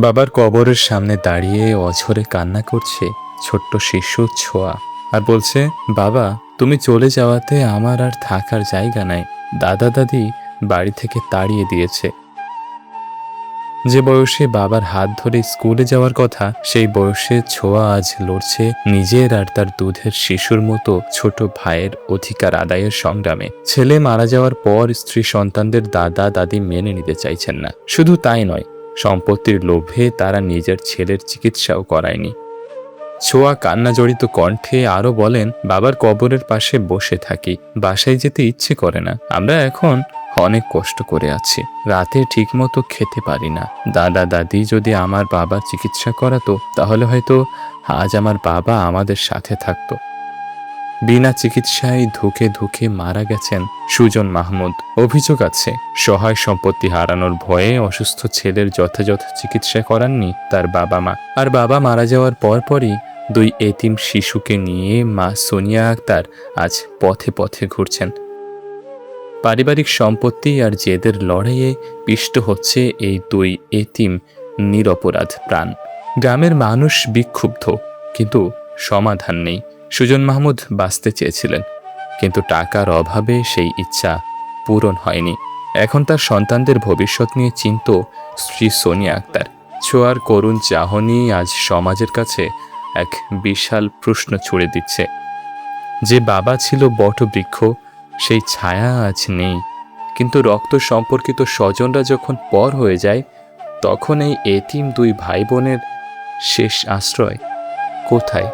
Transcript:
বাবার কবরের সামনে দাঁড়িয়ে অঝরে কান্না করছে ছোট্ট শিশু ছোঁয়া, আর বলছে, বাবা তুমি চলে যাওয়াতে আমার আর থাকার জায়গা নাই। দাদা দাদি বাড়ি থেকে তাড়িয়ে দিয়েছে। যে বয়সে বাবার হাত ধরে স্কুলে যাওয়ার কথা, সেই বয়সে ছোঁয়া আজ লড়ছে নিজের আর তার দুধের শিশুর মতো ছোট ভাইয়ের অধিকার আদায়ের সংগ্রামে। ছেলে মারা যাওয়ার পর স্ত্রী সন্তানদের দাদা দাদি মেনে নিতে চাইছেন না। শুধু তাই নয়, সম্পত্তির লোভে তারা নিজের ছেলের চিকিৎসাও করায়নি। ছোঁয়া কান্না জড়িত কণ্ঠে আরো বলেন, বাবার কবরের পাশে বসে থাকি, বাসায় যেতে ইচ্ছে করে না। আমরা এখন অনেক কষ্ট করে আছি, রাতে ঠিকমতো খেতে পারি না। দাদা দাদি যদি আমার বাবার চিকিৎসা করাতো, তাহলে হয়তো আজ আমার বাবা আমাদের সাথে থাকতো। বিনা চিকিৎসায় ধুকে ধুকে মারা গেছেন সুজন মাহমুদ। অভিযোগ আছে, সহায় সম্পত্তি হারানোর ভয়ে অসুস্থ ছেলের যথাযথ চিকিৎসা করাননি তার বাবা মা। আর বাবা মারা যাওয়ার পরপরই দুই এতিম শিশুকে নিয়ে মা সোনিয়া আক্তার আজ পথে পথে ঘুরছেন। পারিবারিক সম্পত্তি আর জেদের লড়াইয়ে পিষ্ট হচ্ছে এই দুই এতিম নিরপরাধ প্রাণ। গ্রামের মানুষ বিক্ষুব্ধ, কিন্তু সমাধান নেই। সুজন মাহমুদ বাঁচতে চেয়েছিলেন, কিন্তু টাকার অভাবে সেই ইচ্ছা পূরণ হয়নি। এখন তার সন্তানদের ভবিষ্যৎ নিয়ে চিন্তিত স্ত্রী সোনিয়া আক্তার। ছোঁয়ার করুণ চাহনি আজ সমাজের কাছে এক বিশাল প্রশ্ন ছুড়ে দিচ্ছে। যে বাবা ছিল বটবৃক্ষ, সেই ছায়া আজ নেই। কিন্তু রক্ত সম্পর্কিত স্বজনরা যখন পর হয়ে যায়, তখন এই এতিম দুই ভাই বোনের শেষ আশ্রয় কোথায়?